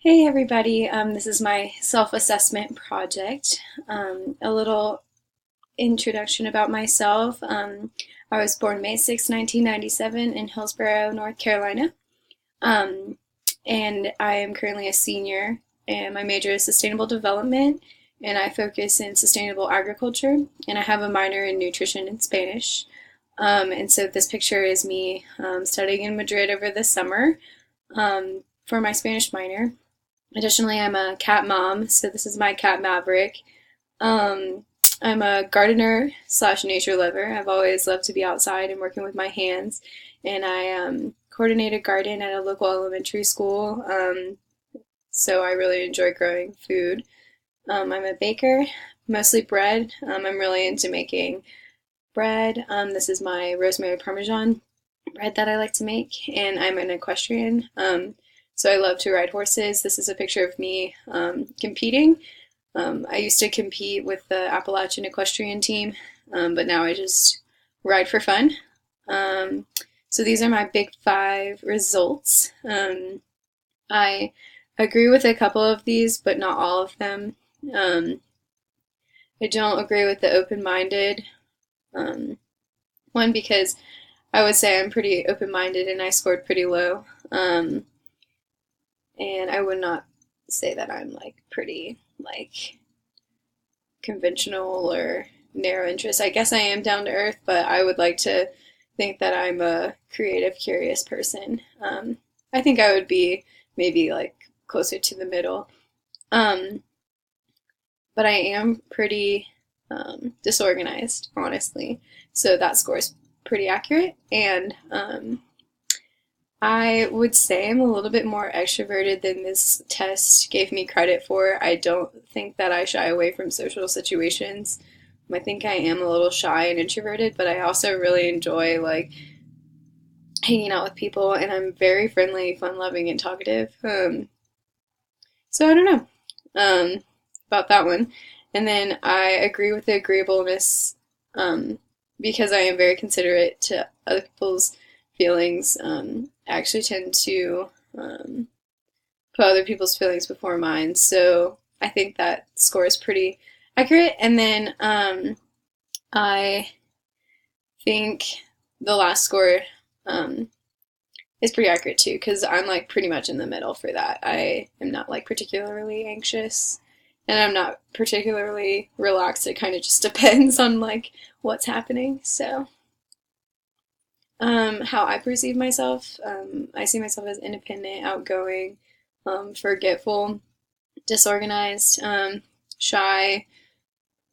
Hey everybody, this is my self-assessment project. A little introduction about myself. I was born May 6, 1997 in Hillsborough, North Carolina. Um, and I am currently a senior, and my major is sustainable development, and I focus in sustainable agriculture, and I have a minor in nutrition and Spanish. And so this picture is me studying in Madrid over the summer for my Spanish minor. Additionally, I'm a cat mom, so this is my cat Maverick. Um, I'm a gardener slash nature lover. I've always loved to be outside and working with my hands, and I coordinate a garden at a local elementary school. So I really enjoy growing food. I'm a baker, mostly bread. I'm really into making bread. This is my rosemary parmesan bread that I like to make, and I'm an equestrian. So I love to ride horses. This is a picture of me competing. I used to compete with the Appalachian equestrian team, but now I just ride for fun. Um, so these are my big five results. I agree with a couple of these, but not all of them. Um, I don't agree with the open-minded um, one because I would say I'm pretty open-minded and I scored pretty low. And I would not say that I'm like pretty like conventional or narrow interest. I guess I am down to earth, but I would like to think that I'm a creative, curious person. I think I would be maybe like closer to the middle. Um, but I am pretty disorganized, honestly. So that score is pretty accurate. And I would say I'm a little bit more extroverted than this test gave me credit for. I don't think that I shy away from social situations. I think I am a little shy and introverted, but I also really enjoy like hanging out with people, and I'm very friendly, fun-loving, and talkative. So I don't know about that one. And then I agree with the agreeableness um, because I am very considerate to other people's feelings. I actually tend to put other people's feelings before mine. So I think that score is pretty accurate. And then I think the last score um, is pretty accurate too, because I'm like pretty much in the middle for that. I am not like particularly anxious, and I'm not particularly relaxed. It kind of just depends on like what's happening. So, how I perceive myself, I see myself as independent, outgoing, forgetful, disorganized, shy,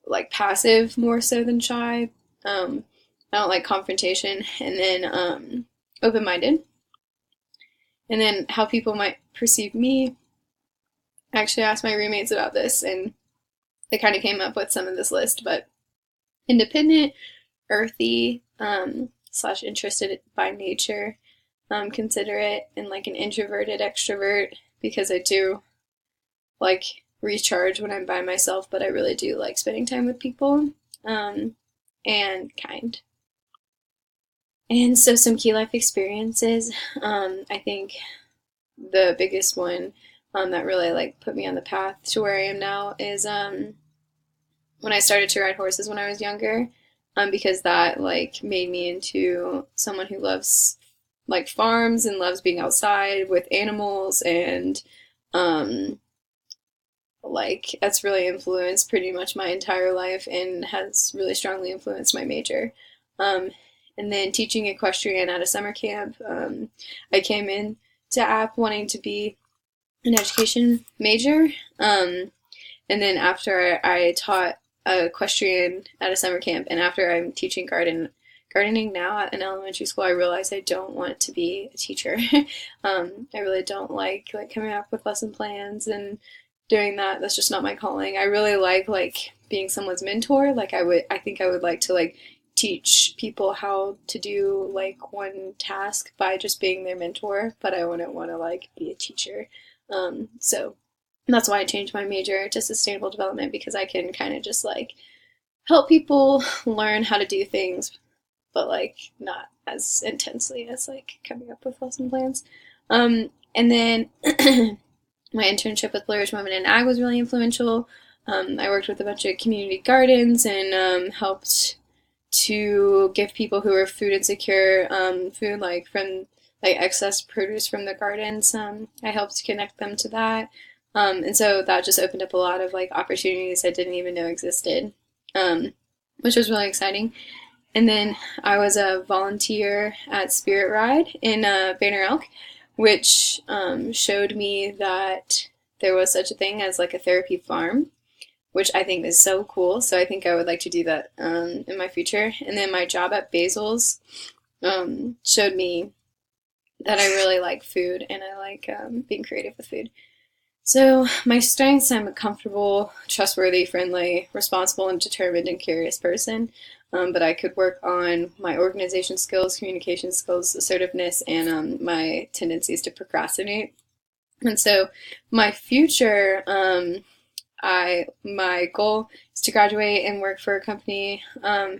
like passive more so than shy. I don't like confrontation, and then open minded. And then how people might perceive me. I actually asked my roommates about this, and they kind of came up with some of this list, but independent, earthy, slash interested by nature, considerate, and like an introverted extrovert because I do like recharge when I'm by myself, but I really do like spending time with people, and kind. And so, some key life experiences. I think the biggest one that really like put me on the path to where I am now is when I started to ride horses when I was younger, because that like made me into someone who loves like farms and loves being outside with animals, and um, like that's really influenced pretty much my entire life and has really strongly influenced my major. Um, and then teaching equestrian at a summer camp, I came in to App wanting to be an education major. And then after I taught equestrian at a summer camp, and after I'm teaching gardening now at an elementary school, I realized I don't want to be a teacher. I really don't like coming up with lesson plans and doing that. That's just not my calling. I really like being someone's mentor. I think I would like to like teach people how to do like one task by just being their mentor, but I wouldn't want to like be a teacher. So that's why I changed my major to sustainable development, because I can kind of just like help people learn how to do things, but like not as intensely as like coming up with lesson plans. And then My internship with Blue Ridge Women in Ag was really influential. I worked with a bunch of community gardens and helped to give people who are food insecure food like from like excess produce from the gardens. I helped connect them to that. And so that just opened up a lot of like opportunities I didn't even know existed, which was really exciting. And then I was a volunteer at Spirit Ride in Banner Elk, which showed me that there was such a thing as like a therapy farm, which I think is so cool. So I think I would like to do that in my future. And then my job at Basil's showed me that I really like food and I like being creative with food. So my strengths, I'm a comfortable, trustworthy, friendly, responsible, and determined and curious person. But I could work on my organization skills, communication skills, assertiveness, and my tendencies to procrastinate. And so my future, my goal is to graduate and work for a company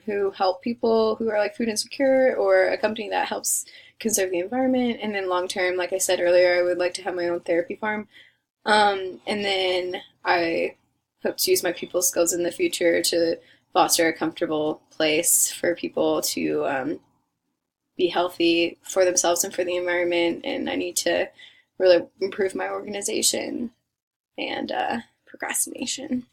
who help people who are like food insecure, or a company that helps conserve the environment. And then long term, like I said earlier, I would like to have my own therapy farm. And then I hope to use my people skills in the future to foster a comfortable place for people to be healthy for themselves and for the environment. And I need to really improve my organization and procrastination.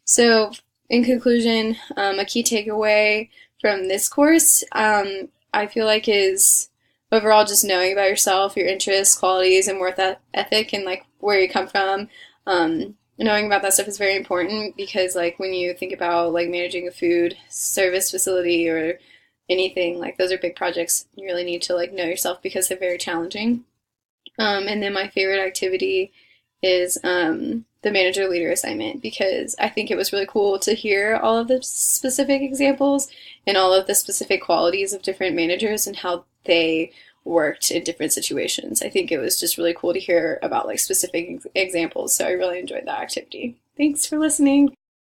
So, in conclusion, a key takeaway from this course, I feel like is overall just knowing about yourself, your interests, qualities, and worth ethic, and like where you come from. Knowing about that stuff is very important because like when you think about like managing a food service facility or anything, like those are big projects. You really need to like know yourself because they're very challenging. And then my favorite activity is the manager leader assignment because I think it was really cool to hear all of the specific examples and all of the specific qualities of different managers and how they worked in different situations. I think it was just really cool to hear about like specific examples, so I really enjoyed that activity. Thanks for listening.